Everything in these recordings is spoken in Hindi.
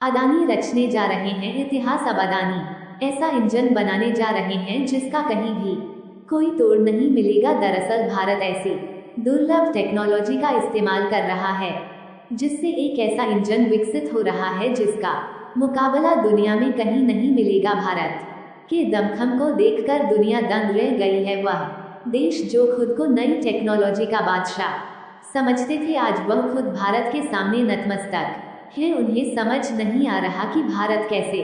अदानी रचने जा रहे हैं इतिहास। अब अदानी ऐसा इंजन बनाने जा रहे हैं जिसका कहीं भी कोई तोड़ नहीं मिलेगा। दरअसल भारत ऐसी दुर्लभ टेक्नोलॉजी का इस्तेमाल कर रहा है जिससे एक ऐसा इंजन विकसित हो रहा है जिसका मुकाबला दुनिया में कहीं नहीं मिलेगा। भारत के दमखम को देखकर दुनिया दंग रह गई है। वह देश जो खुद को नई टेक्नोलॉजी का बादशाह समझते थे, आज वह खुद भारत के सामने नतमस्तक है। उन्हें समझ नहीं आ रहा कि भारत कैसे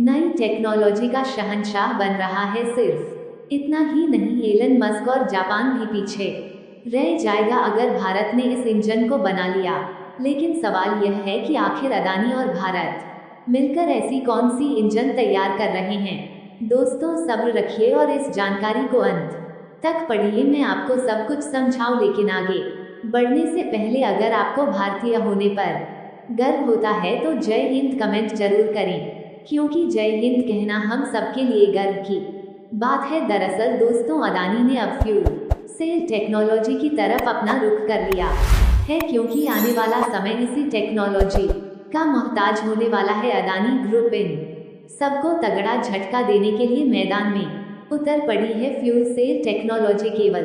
नई टेक्नोलॉजी का शहंशाह बन रहा है। सिर्फ इतना ही नहीं, एलन मस्क और जापान भी पीछे रह जाएगा अगर भारत ने इस इंजन को बना लिया। लेकिन सवाल यह है कि आखिर अदानी और भारत मिलकर ऐसी कौन सी इंजन तैयार कर रहे हैं। दोस्तों, सब्र रखिए और इस जानकारी को अंत तक पढ़िए। मैं आपको सब कुछ समझाऊं, लेकिन आगे बढ़ने से पहले अगर आपको भारतीय होने पर गर्व होता है तो जय हिंद कमेंट जरूर करें, क्योंकि जय हिंद कहना हम सबके लिए गर्व की बात है। दरअसल दोस्तों, अदानी ने अब फ्यूल सेल टेक्नोलॉजी की तरफ अपना रुख कर लिया है, क्योंकि आने वाला समय इसी टेक्नोलॉजी का मोहताज होने वाला है। अदानी ग्रुप इन सबको तगड़ा झटका देने के लिए मैदान में उतर पड़ी है। फ्यूल सेल टेक्नोलॉजी केवल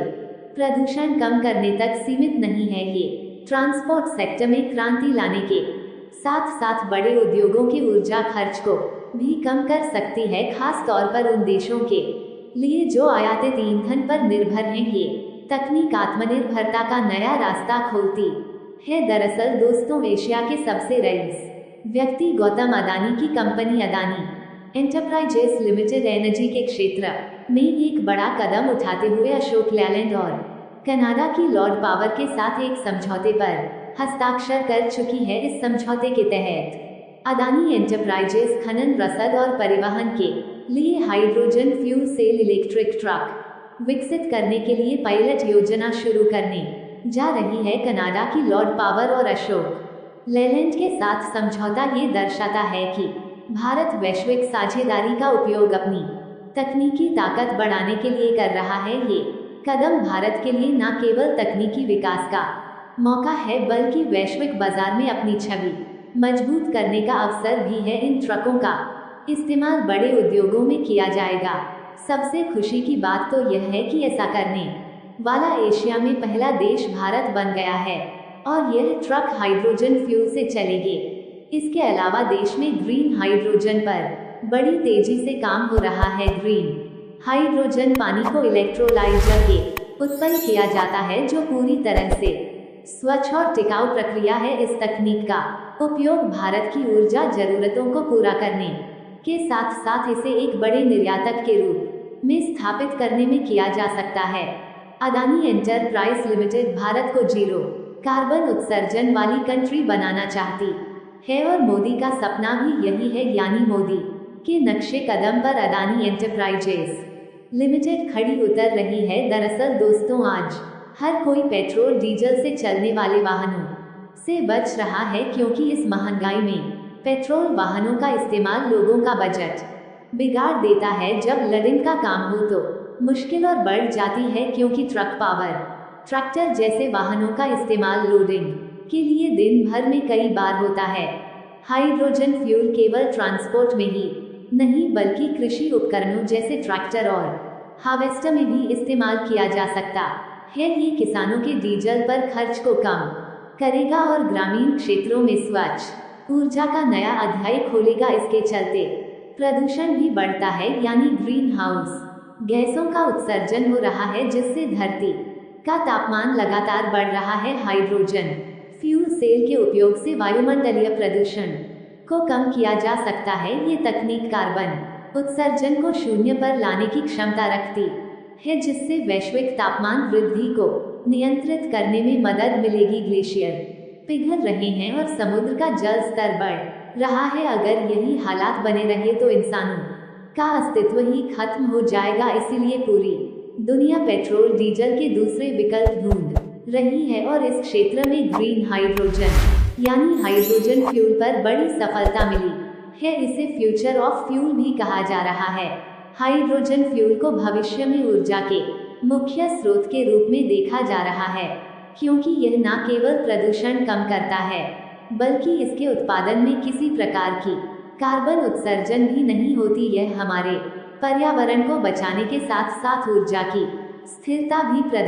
प्रदूषण कम करने तक सीमित नहीं है, ये ट्रांसपोर्ट सेक्टर में क्रांति लाने के साथ साथ बड़े उद्योगों के ऊर्जा खर्च को भी कम कर सकती है, खास तौर पर उन देशों के लिए जो आयातित ईंधन पर निर्भर हैं। ये तकनीक आत्मनिर्भरता का नया रास्ता खोलती है। दरअसल दोस्तों, एशिया के सबसे रईस व्यक्ति गौतम अदानी की company Adani enterprises limited energy के क्षेत्र में एक बड़ा कदम उठाते हुए अशोक लेलैंड और कनाडा की लॉर्ड पावर के साथ एक समझौते पर हस्ताक्षर कर चुकी है। इस समझौते के तहत अदानी एंटरप्राइजेस खनन, रसद और परिवहन के लिए hydrogen fuel cell electric truck विकसित करने के लिए पायलट योजना शुरू करने जा रही है। कनाडा की लॉर्ड पावर और अशोक लेलैंड के साथ समझौता ये दर्शाता है कि भारत वैश्विक साझेदारी का उपयोग अपनी तकनीकी ताकत बढ़ाने के लिए कर रहा है। ये कदम भारत के लिए न केवल तकनीकी विकास का मौका है, बल्कि वैश्विक बाजार में अपनी छवि मजबूत करने का अवसर भी है। इन ट्रकों का इस्तेमाल बड़े उद्योगों में किया जाएगा। सबसे खुशी की बात तो यह है कि ऐसा करने वाला एशिया में पहला देश भारत बन गया है और यह ट्रक हाइड्रोजन फ्यूल से चलेंगे। इसके अलावा देश में ग्रीन हाइड्रोजन पर बड़ी तेजी से काम हो रहा है। ग्रीन हाइड्रोजन पानी को इलेक्ट्रोलाइजर के उत्पन्न किया जाता है, जो पूरी तरह से स्वच्छ और टिकाऊ प्रक्रिया है। इस तकनीक का उपयोग भारत की ऊर्जा जरूरतों को पूरा करने के साथ साथ इसे एक बड़े निर्यातक के रूप में स्थापित करने में किया जा सकता है। अदानी एंटरप्राइज लिमिटेड भारत को जीरो कार्बन उत्सर्जन वाली कंट्री बनाना चाहती है और मोदी का सपना भी यही है, यानी मोदी के नक्शे कदम पर अदानी एंटरप्राइजेस लिमिटेड खड़ी उतर रही है। दरअसल दोस्तों, आज हर कोई पेट्रोल डीजल से चलने वाले वाहनों से बच रहा है, क्योंकि इस महंगाई में पेट्रोल वाहनों का इस्तेमाल लोगों का बजट बिगाड़ देता है। जब लदिंग का काम हो तो मुश्किल और बढ़ जाती है, क्योंकि ट्रक, पावर ट्रैक्टर जैसे वाहनों का इस्तेमाल लोडिंग के लिए दिन भर में कई बार होता है। हाइड्रोजन फ्यूल केवल ट्रांसपोर्ट में ही नहीं, बल्कि कृषि उपकरणों जैसे ट्रैक्टर और हार्वेस्टर में भी इस्तेमाल किया जा सकता है। ये किसानों के डीजल पर खर्च को कम करेगा और ग्रामीण क्षेत्रों में स्वच्छ ऊर्जा का नया अध्याय खोलेगा। इसके चलते प्रदूषण भी बढ़ता है, यानी ग्रीन हाउस गैसों का उत्सर्जन हो रहा है, जिससे धरती का तापमान लगातार बढ़ रहा है। हाइड्रोजन फ्यूल सेल के उपयोग से वायुमंडलीय प्रदूषण को कम किया जा सकता है। ये तकनीक कार्बन उत्सर्जन को शून्य पर लाने की क्षमता रखती है, जिससे वैश्विक तापमान वृद्धि को नियंत्रित करने में मदद मिलेगी। ग्लेशियर पिघल रहे हैं और समुद्र का जल स्तर बढ़ रहा है। अगर यही हालात बने रहे तो इंसानों का अस्तित्व ही खत्म हो जाएगा। इसीलिए पूरी दुनिया पेट्रोल डीजल के दूसरे विकल्प ढूंढ रही है और इस क्षेत्र में ग्रीन हाइड्रोजन यानी हाइड्रोजन फ्यूल पर बड़ी सफलता मिली है। इसे फ्यूचर ऑफ फ्यूल भी कहा जा रहा है। हाइड्रोजन फ्यूल को भविष्य में ऊर्जा के मुख्य स्रोत के रूप में देखा जा रहा है, क्योंकि यह न केवल प्रदूषण कम करता है, बल्कि इसके उत्पादन में किसी प्रकार की कार्बन उत्सर्जन भी नहीं होती। यह हमारे पर्यावरण को बचाने के साथ साथ ऊर्जा की स्थिरता भी प्रदान